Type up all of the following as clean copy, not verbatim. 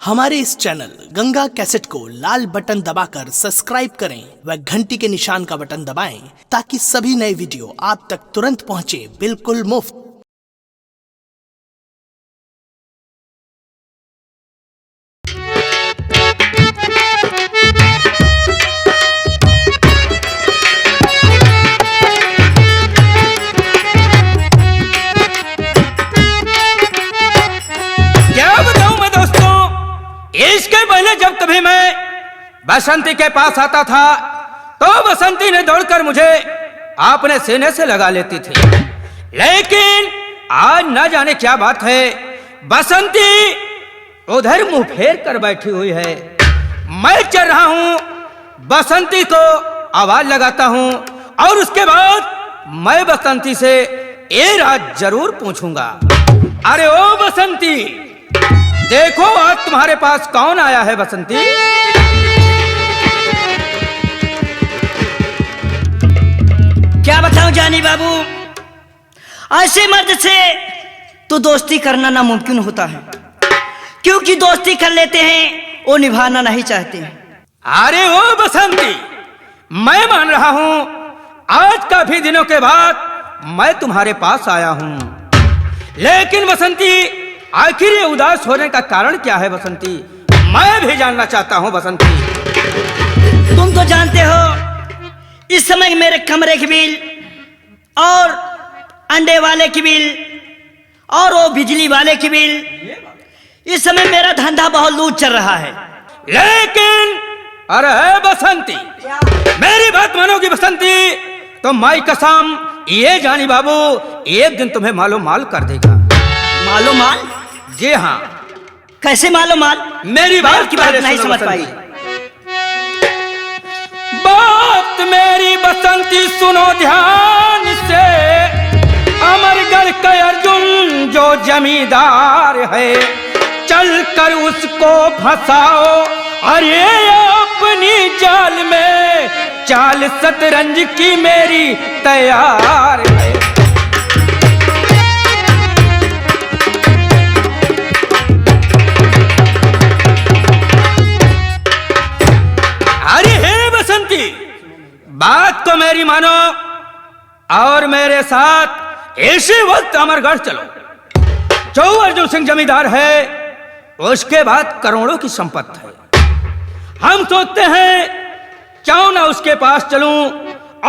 हमारे इस channel Ganga cassette को लाल बटन दबाकर सब्सक्राइब करें व घंटी के निशान का बटन दबाएं ताकि सभी नए वीडियो आप तक तुरंत पहुंचे बिल्कुल मुफ्त। इसके पहले जब कभी मैं बसंती के पास आता था तो बसंती ने दौड़कर मुझे अपने सीने से लगा लेती थी, लेकिन आज न जाने क्या बात है, बसंती उधर मुंह फेर कर बैठी हुई है। मैं चल रहा हूं, बसंती को आवाज लगाता हूं और उसके बाद मैं बसंती से ये राज जरूर पूछूंगा। अरे ओ बसंती, देखो आज तुम्हारे पास कौन आया है। बसंती, क्या बताऊं जानी बाबू, ऐसे मर्द से तो दोस्ती करना नामुमकिन होता है, क्योंकि दोस्ती कर लेते हैं वो निभाना नहीं चाहते। अरे ओ बसंती, मैं मान रहा हूं आज काफी दिनों के बाद मैं तुम्हारे पास आया हूं, लेकिन बसंती आखिर ये उदास होने का कारण क्या है। बसंती, मैं भी जानना चाहता हूं। बसंती, तुम तो जानते हो इस समय मेरे कमरे की बिल और अंडे वाले की बिल और वो बिजली वाले की बिल, इस समय मेरा धंधा बहुत लूज चल रहा है। लेकिन अरे बसंती, मेरी बात मानोगी बसंती तो माई कसम ये जानी बाबू एक दिन तुम्हें मालो माल कर देगा। मालो माल? जी हाँ। कैसे मालो माल? मेरी बात की बात नहीं समझ पाई। बात मेरी बसंती सुनो ध्यान से, अमरगढ़ का अर्जुन जो जमींदार है, चल कर उसको फंसाओ, अरे अपनी जाल में चाल शतरंज की मेरी तैयार है। बात को मेरी मानो और मेरे साथ इसी वक्त अमरगढ़ चलो। जो अर्जुन सिंह जमींदार है उसके बाद करोड़ों की संपत्ति है। हम सोचते हैं क्यों ना उसके पास चलूं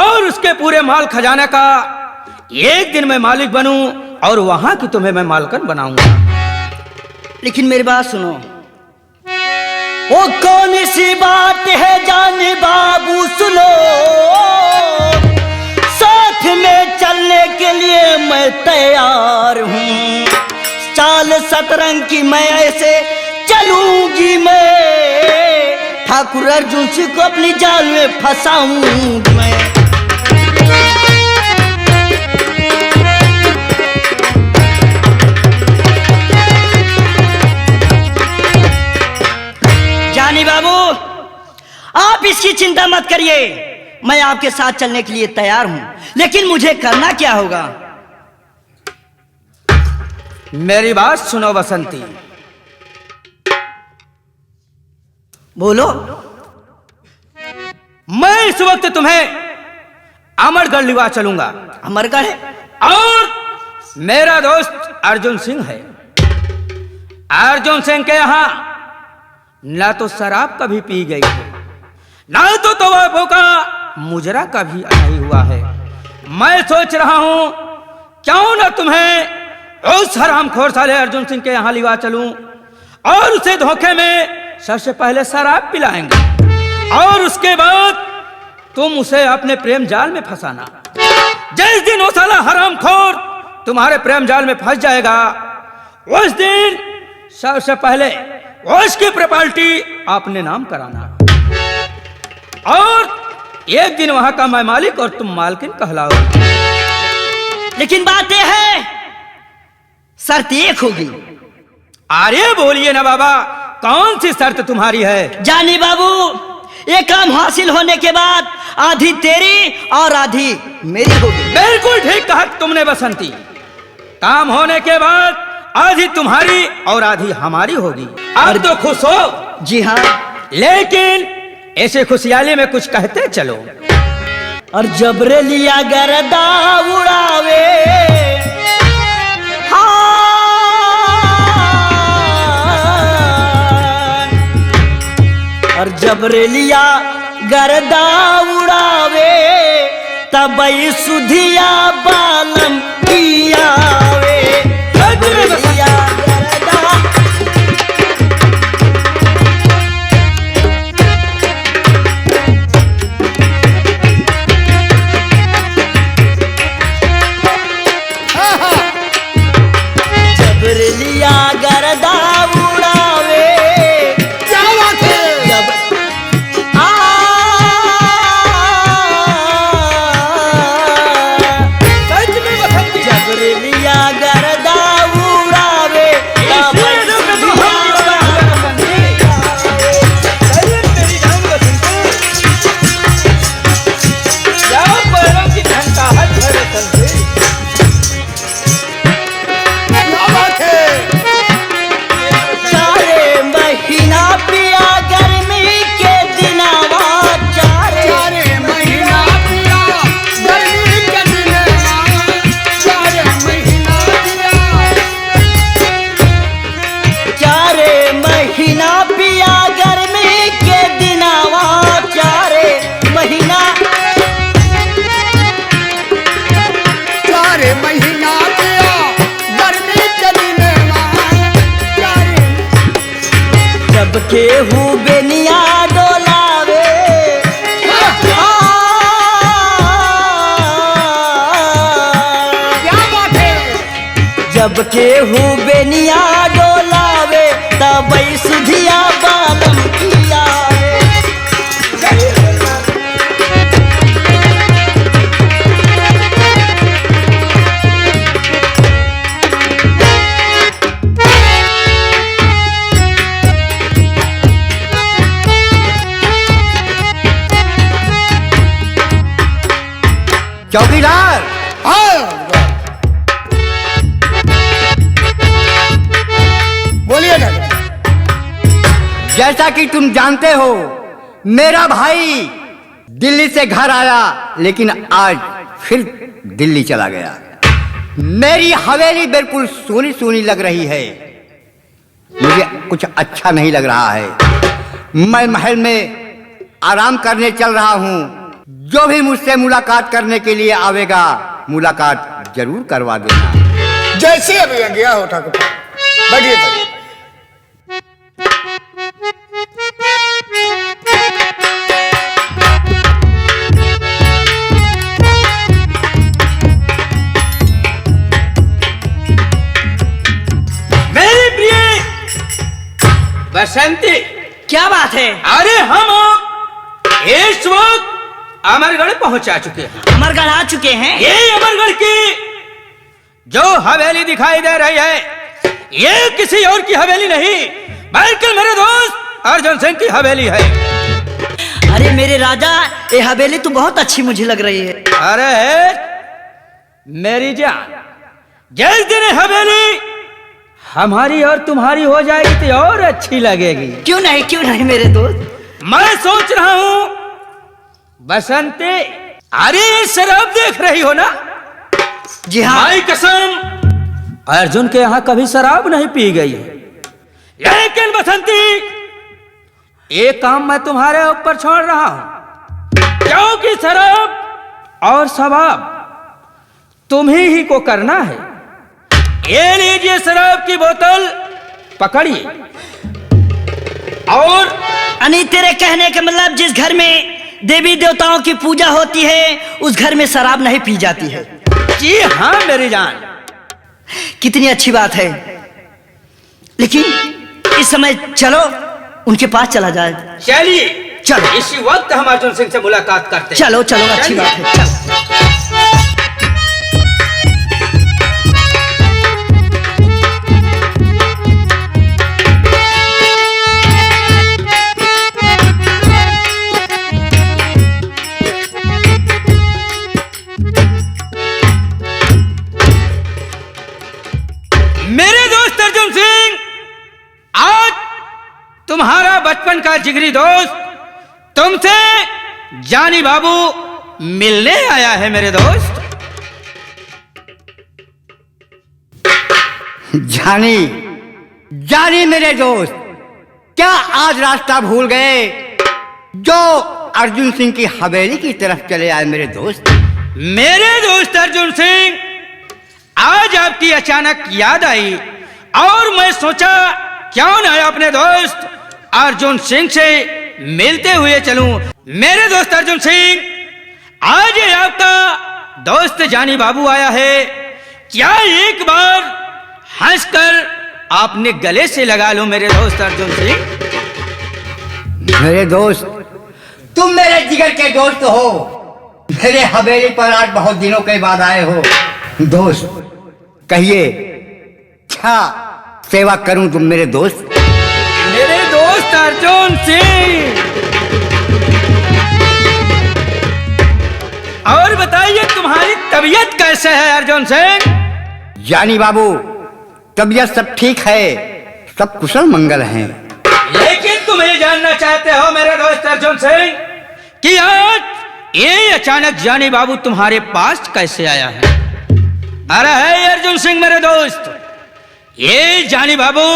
और उसके पूरे माल खजाने का एक दिन मैं मालिक बनूं और वहां की तुम्हें मैं मालकन बनाऊंगा। लेकिन मेरी बात सुनो, वो कौन सी बात है जानी बाबू, सुनो, साथ में चलने के लिए मैं तैयार हूँ। चाल शतरंज की मैं ऐसे चलूंगी, मैं ठाकुर अर्जुन सिंह को अपनी जाल में फंसाऊंगी मैं। जानी बाबू, आप इसकी चिंता मत करिए, मैं आपके साथ चलने के लिए तैयार हूं, लेकिन मुझे करना क्या होगा? मेरी बात सुनो बसंती। बोलो। मैं इस वक्त तुम्हें अमरगढ़ लिवा चलूंगा। अमरगढ़ है? और मेरा दोस्त अर्जुन सिंह है। अर्जुन सिंह के यहां ना तो शराब कभी पी गई है, ना तो तवाफों का मुजरा कभी नहीं हुआ है। मैं सोच रहा हूं क्यों ना तुम्हें उस हरामखोर साले अर्जुन सिंह के यहां लिवा चलूं और उसे धोखे में सबसे पहले शराब पिलाएंगे और उसके बाद तुम उसे अपने प्रेम जाल में फंसाना। जिस दिन वो साला हरामखोर तुम्हारे प्रेम जाल में फंस जाएगा, उस दिन सबसे पहले उसकी प्रॉपर्टी अपने नाम कराना और एक दिन वहां का मैं मालिक और तुम मालकिन कहलाओ। लेकिन बात यह है, शर्त एक होगी। अरे बोलिए ना बाबा, कौन सी शर्त तुम्हारी है? जानी बाबू, ये काम हासिल होने के बाद आधी तेरी और आधी मेरी होगी। बिल्कुल ठीक कहा तुमने बसंती। काम होने के बाद आधी तुम्हारी और आधी हमारी होगी। अब तो खुश हो? जी हाँ। लेकिन ऐसे खुशहाली में कुछ कहते चलो। और जबरे लिया गर्दा उड़ावे, और जबरे लिया गर्दा उड़ावे, तब सुधिया बालम पियावे। जबरे लिया गर्दा लिया गर्दा उड़ावे, क्या बात है। जब लिया गर्दा उड़ावे, केहू बेनिया डोलावे, क्या बात है। जब केहू बेनिया डोलावे, तब सुधिया बालम पियावे। चौकीदार, बोलिए ना। जैसा कि तुम जानते हो, मेरा भाई दिल्ली से घर आया, लेकिन आज फिर दिल्ली चला गया। मेरी हवेली बिल्कुल सूनी सूनी लग रही है, मुझे कुछ अच्छा नहीं लग रहा है। मैं महल में आराम करने चल रहा हूँ। जो भी मुझसे मुलाकात करने के लिए आवेगा, मुलाकात जरूर करवा देना। जैसे अभी गया हो ठाकुर, बैठिए बैठिए। मेरी प्रिय बसंती, क्या बात है। अरे हम इस वक्त अमरगढ़ पहुंचा चुके हैं। अमरगढ़ आ चुके हैं। ये अमरगढ़ की जो हवेली दिखाई दे रही है, ये किसी और की हवेली नहीं, बल्कि मेरे दोस्त अर्जुन सिंह की हवेली है। अरे मेरे राजा, ये हवेली तो बहुत अच्छी मुझे लग रही है। अरे मेरी जान, जिस दिन हवेली हमारी और तुम्हारी हो जाएगी तो और अच्छी लगेगी। क्यों नहीं मेरे दोस्त। मैं सोच रहा हूँ बसंती, अरे ये शराब देख रही हो ना? जी हाँ। भाई कसम, अर्जुन के यहाँ कभी शराब नहीं पी गई है। लेकिन बसंती, एक काम मैं तुम्हारे ऊपर छोड़ रहा हूं, क्योंकि शराब और शबाब तुम्ही ही को करना है। ये लीजिए शराब की बोतल, पकड़िए। और अनी तेरे कहने का मतलब जिस घर में देवी देवताओं की पूजा होती है, उस घर में शराब नहीं पी जाती है। जी हाँ मेरी जान। कितनी अच्छी बात है। लेकिन इस समय चलो उनके पास चला जाए। चलिए चलो। इसी वक्त हम अर्जुन सिंह से मुलाकात करते हैं। चलो चलो, अच्छी बात है। चलो। मेरे दोस्त तुम्हारा बचपन का जिगरी दोस्त तुमसे जानी बाबू मिलने आया है मेरे दोस्त। जानी जानी मेरे दोस्त, क्या आज रास्ता भूल गए जो अर्जुन सिंह की हवेली की तरफ चले आए मेरे दोस्त? मेरे दोस्त अर्जुन सिंह, आज आपकी अचानक याद आई और मैं सोचा क्यों ना अपने दोस्त अर्जुन सिंह से मिलते हुए चलूं। मेरे दोस्त अर्जुन सिंह, आज आपका दोस्त जानी बाबू आया है, क्या एक बार हंसकर आपने गले से लगा लो मेरे दोस्त अर्जुन सिंह। मेरे दोस्त, तुम मेरे जिगर के दोस्त हो, मेरे हवेली पर आज बहुत दिनों के बाद आए हो। दोस्त कहिए क्या सेवा करूं तुम मेरे दोस्त? मेरे दोस्त अर्जुन सिंह, और बताइए तुम्हारी तबीयत कैसे है अर्जुन सिंह? जानी बाबू, तबीयत सब ठीक है, सब कुशल मंगल हैं। लेकिन तुम ये जानना चाहते हो मेरे दोस्त अर्जुन सिंह कि आज ये अचानक जानी बाबू तुम्हारे पास कैसे आया है? अरे है अर्जुन सिंह मेरे दोस्त, ये जानी बाबू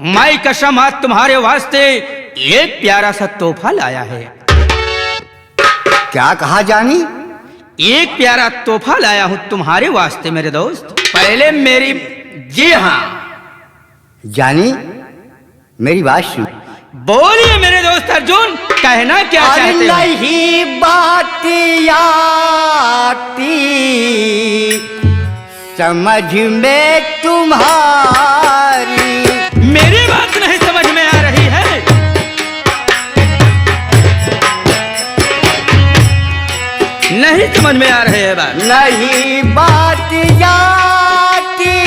माई कसम आज तुम्हारे वास्ते एक प्यारा सा तोहफा लाया है। क्या कहा जानी? एक प्यारा तोहफा लाया हूं तुम्हारे वास्ते मेरे दोस्त। पहले मेरी, जी हाँ जानी मेरी बात सुन। बोलिए मेरे दोस्त अर्जुन, कहना क्या चाहते हो? नहीं बात आती समझ में तुम्हारी। मेरी बात नहीं समझ में आ रही है? नहीं समझ में आ रही है बात? नहीं बात आती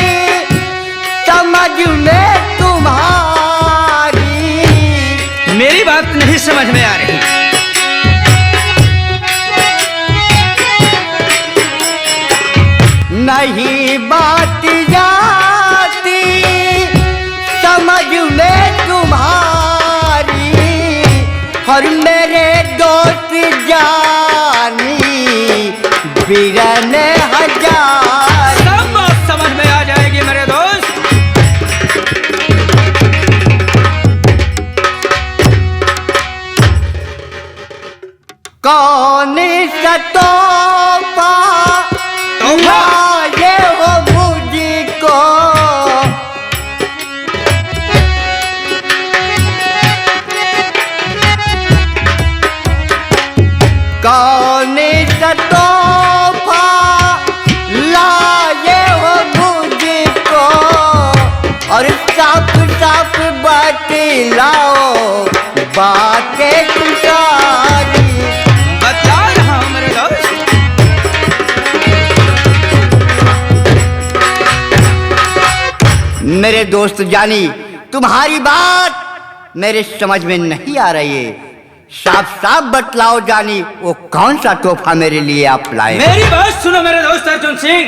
समझ में तुम्हारी। मेरी बात नहीं समझ में आ रही। नहीं बात आती समझ में तुम्हारी, और मेरे दोस्त जानी बिरन हजार। सब बात समझ में आ जाएगी मेरे दोस्त। कौन सा तोहफा लाए हो मुझको, कौन सा तोहफा लाए हो मुझको, और साफ साफ बतलाओ बातें सारी। बता रहा हूं मेरे दोस्त। मेरे दोस्त जानी, तुम्हारी बात मेरे समझ में नहीं आ रही है। साफ साफ बतलाओ जानी, वो कौन सा तोहफा मेरे लिए आप लाए? मेरी बात सुनो मेरे दोस्त अर्जुन सिंह।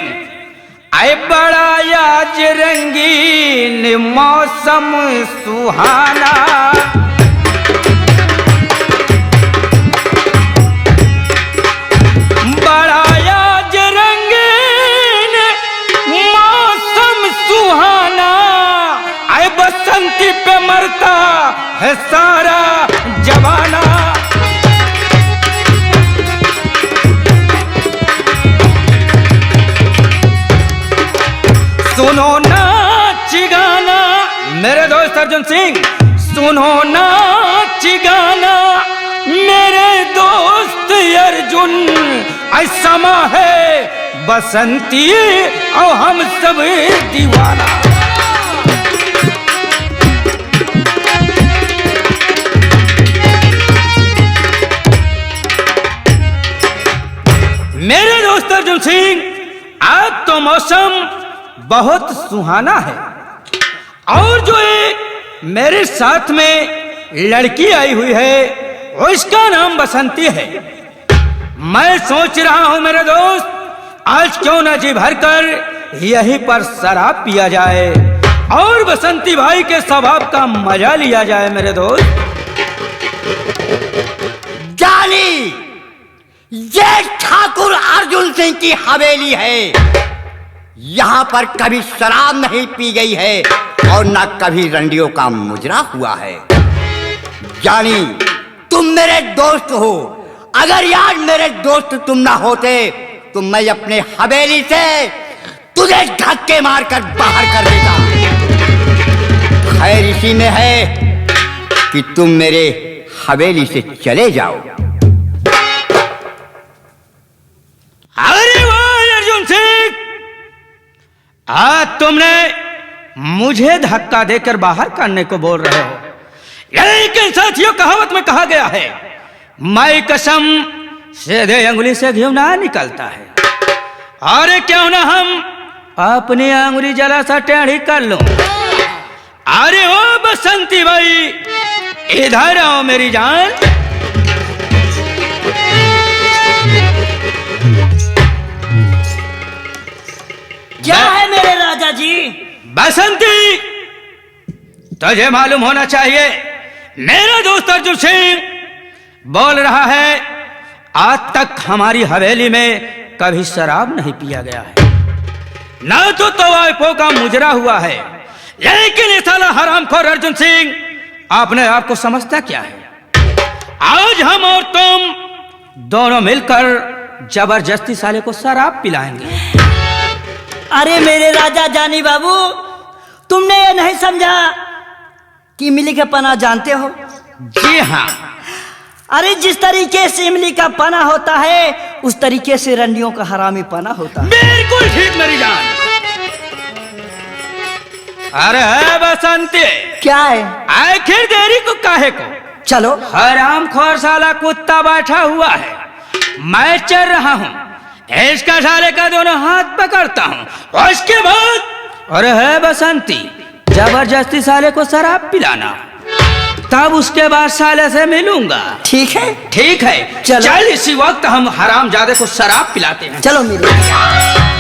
आए बड़ा आज रंगीन मौसम सुहाना, बड़ा आज रंगीन मौसम सुहाना, आए बसंती पे मरता है सारा जवाना। सुनो नाच गाना मेरे दोस्त अर्जुन सिंह, सुनो नाच गाना मेरे दोस्त अर्जुन। ऐसा माँ है बसंती और हम सब दीवाना। मेरे दोस्त अर्जुन सिंह, आज तो मौसम बहुत सुहाना है, और जो एक मेरे साथ में लड़की आई हुई है उसका नाम बसंती है। मैं सोच रहा हूं मेरे दोस्त, आज क्यों ना जी भर कर यहीं पर शराब पिया जाए और बसंती भाई के स्वभाव का मजा लिया जाए मेरे दोस्त। जानी, ये ठाकुर अर्जुन सिंह की हवेली है। यहाँ पर कभी शराब नहीं पी गई है और न कभी रंडियों का मुजरा हुआ है। जानी, तुम मेरे दोस्त हो। अगर यार मेरे दोस्त तुम ना होते तो मैं अपने हवेली से तुझे धक्के मारकर बाहर कर देता। खैर इसी में है कि तुम मेरे हवेली से चले जाओ। अरे वाह अर्जुन सिंह, आज तुमने मुझे धक्का देकर बाहर करने को बोल रहे हो, लेकिन साथियों कहावत में कहा गया है, माई कसम सीधे अंगुली से घी ना निकलता है। अरे क्यों ना हम अपनी अंगुली जरा सा टेढ़ी कर लो। अरे ओ बसंती भाई, इधर आओ मेरी जान। क्या है मेरे राजा जी? बसंती, तुझे मालूम होना चाहिए, मेरा दोस्त अर्जुन सिंह बोल रहा है आज तक हमारी हवेली में कभी शराब नहीं पिया गया है, ना तो तवाइफों का मुजरा हुआ है। लेकिन ये साला हरामखोर अर्जुन सिंह अपने आप को समझता क्या है? आज हम और तुम दोनों मिलकर जबरदस्ती साले को शराब पिलाएंगे। अरे मेरे राजा जानी बाबू, तुमने ये नहीं समझा कि इमली का पना जानते हो? जी हाँ। अरे जिस तरीके से इमली का पना होता है उस तरीके से रंडियों का हरामी पना होता है। बिल्कुल ठीक मेरी जान। अरे है बसंती, क्या है? आखिर देरी को काहे को? चलो। हरामखोर साला कुत्ता बैठा हुआ है, मैं चल रहा हूँ, इसका साले का दोनों हाथ पकड़ता हूँ, उसके बाद अरे है बसंती जबरदस्ती साले को शराब पिलाना, तब उसके बाद साले से मिलूंगा। ठीक है? ठीक है, चलो। चल इसी वक्त हम हरामजादे को शराब पिलाते हैं। चलो मेरे।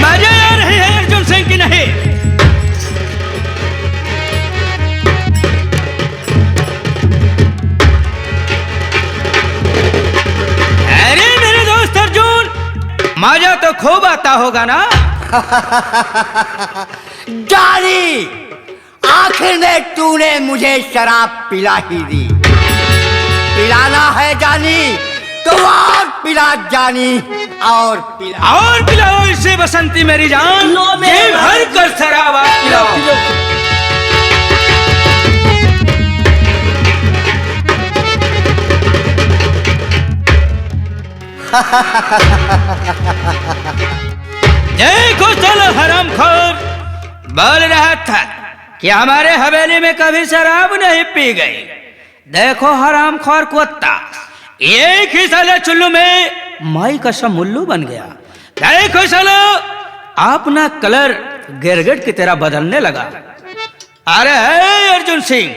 मजा आ रही है अर्जुन सिंह की नहीं? अरे मेरे दोस्त अर्जुन, मजा तो खूब आता होगा ना? जानी, आखिर में तूने मुझे शराब पिला ही दी। पिलाना है जानी तो और पिला जानी, और पिला। और पिलाओ इसे बसंती मेरी जान, लो मेरे जी भर कर शराब आप पिलाओ। देखो चलो हरामखोर, बोल रहा था कि हमारे हवेली में कभी शराब नहीं पी गई। देखो हरामखोर कुत्ता, एक ही साले चुल्लू में माई कसम उल्लू बन गया। देखो सालो अपना कलर गिरगिट की तरह बदलने लगा। अरे है अर्जुन सिंह,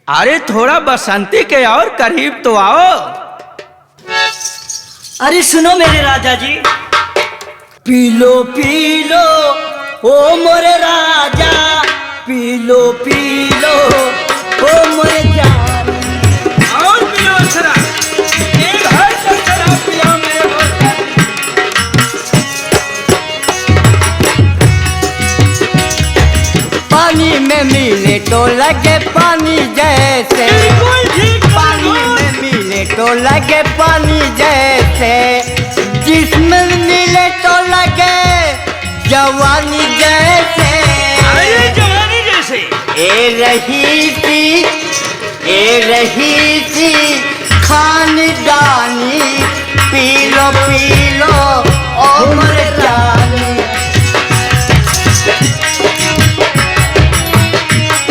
अरे थोड़ा बसंती के और करीब तो आओ। अरे सुनो मेरे राजा जी, पी लो ओ मोरे राजा, पी लो ओ मोरे जान। और पियो शराब, एक हर शराब पिलाओ मेरे दोस्त। पानी में मिले तो लगे पानी जैसे, पानी में मिले तो लगे पानी जैसे, जिसमें मिले तो लगे जवानी जैसे। अरे जवानी जैसे ए रही थी खानदानी, पी लो ओ मर जानी।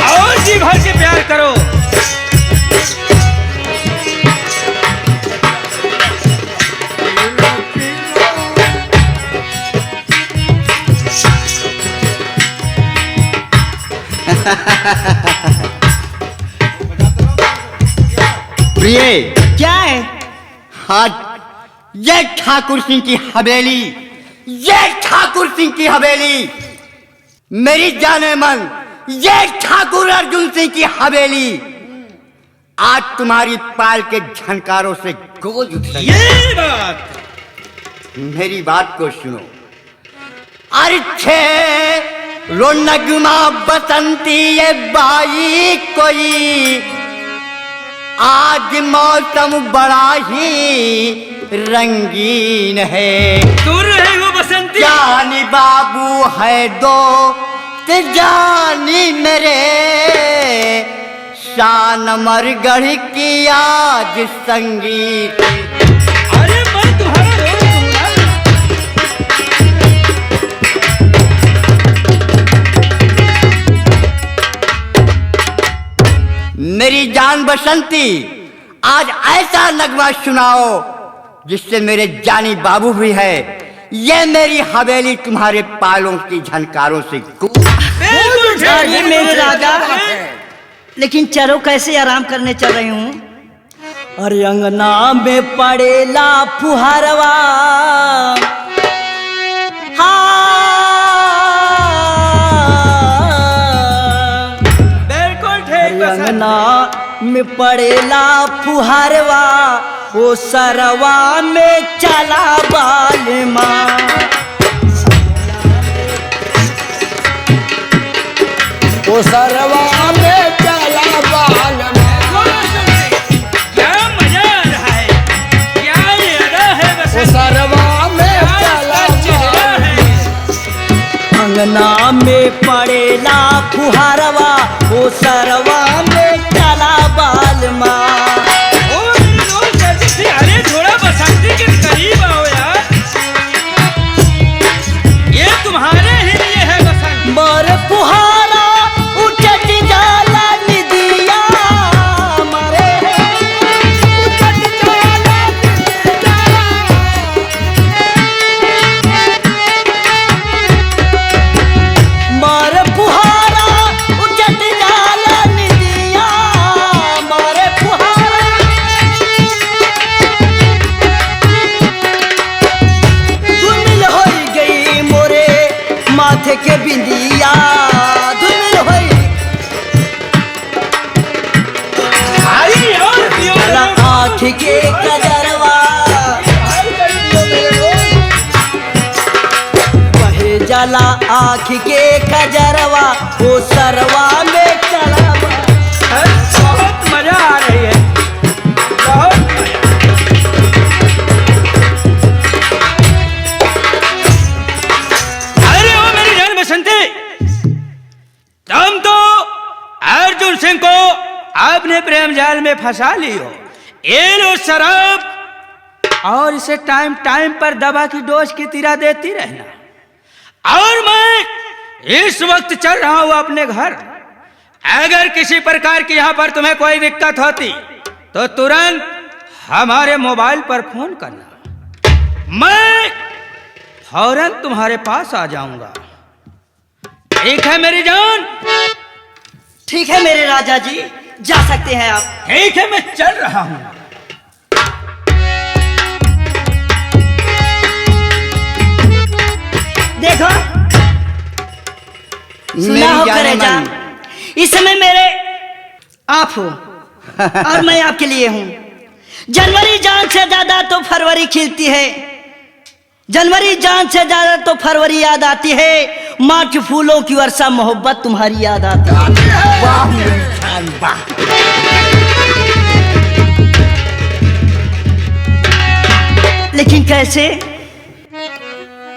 और जी भर के प्यार करो। प्रिय क्या है? हाँ, ये ठाकुर सिंह की हवेली, ये ठाकुर सिंह की हवेली, मेरी जाने मन, ये ठाकुर अर्जुन सिंह की हवेली आज तुम्हारी पाल के झनकारों से गूंज उठ रही है। ये बात, मेरी बात को सुनो। अरे रोनगमा बसंती ये बाई कोई, आज मौसम बड़ा ही रंगीन है। दूर रहे हो बसंती। जानी बाबू है दो ते जानी मेरे, शान मरगढ़ की आज संगीत। अरे मैं तुम्हारा रोज मेरी जान बसंती, आज ऐसा नगमा सुनाओ जिससे मेरे जानी बाबू भी है, ये मेरी हवेली तुम्हारे पालों की झनकारों से ये मेरे राजा। लेकिन चलो कैसे आराम करने चल रही हूँ। अरे अंगना में पड़ेला फुहारवा, बिल्कुल ठीक। अंगना में पड़ेला फुहारवा, वो सरवा में चला बालमा। वो सरवा में चला बालमा। क्या मजा आ रहा है, क्या ये अदा है वो बसंती, सरवा में चला चेहरा है। अंगना में पड़ेला फुहारवा, वो सरवा में चला बालमा। अरे थोड़ा बसंती के करीब आओ यार, ये तुम्हारे ही लिए है बसंत। मोर फुहारा उचट जाला निदिया, मारे उचट जाला निदिया। मोर फुहारा उचट जाला निदिया, मोर फुहारा। धुमिल होई गई मोरे माथे के बिंदिया, धुमिल होई जला आँख के कजरवा, बहे जला आँख के कजरवा, वो सरवा में चला। बहुत मजा आ रही है, बहुत मजा। अरे ओ मेरी जान बसंती, तुम तो अर्जुन सिंह को आपने प्रेम जाल में फंसा ली हो। ये लो शराब, और इसे टाइम टाइम पर दवा की डोज की तरह देती रहना। और मैं इस वक्त चल रहा हूं अपने घर। अगर किसी प्रकार की यहां पर तुम्हें कोई दिक्कत होती तो तुरंत हमारे मोबाइल पर फोन करना, मैं फौरन तुम्हारे पास आ जाऊंगा। ठीक है मेरी जान? ठीक है मेरे राजा जी, जा सकते हैं आप। ठीक है, मैं चल रहा हूं। देखो सुना मेरी हो जाने करेजा, मन। इस समय मेरे आप हो और मैं आपके लिए हूं। जनवरी जान से ज्यादा तो फरवरी खिलती है, जनवरी जान से ज्यादा तो फरवरी याद आती है। मार्च फूलों की वर्षा मोहब्बत तुम्हारी याद आती है। वाह मेरी जान वाह। लेकिन कैसे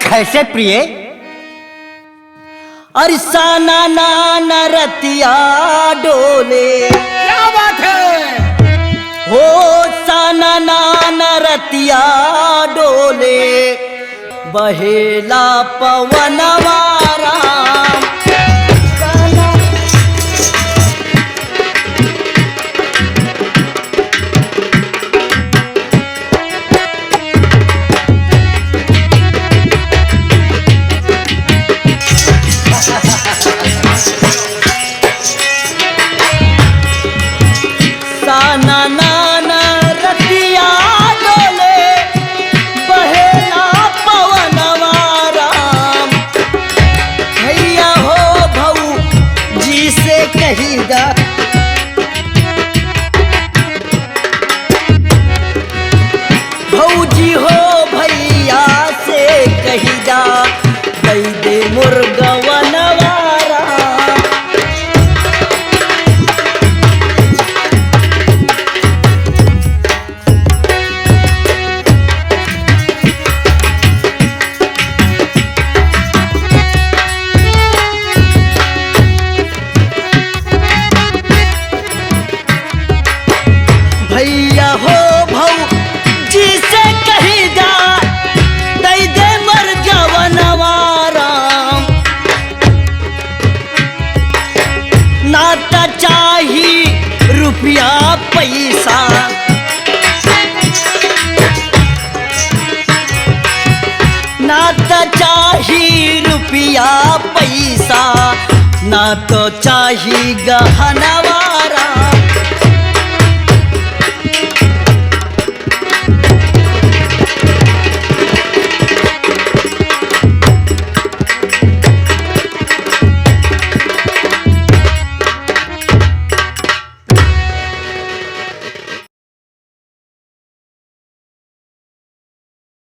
कैसे प्रिय? अरसाना नाना रतिया डोले, क्या बात है? हो साना नाना रतिया डोले, बहेला पवनवारा। साना नाना रुपया पैसा ना तो चाही गहना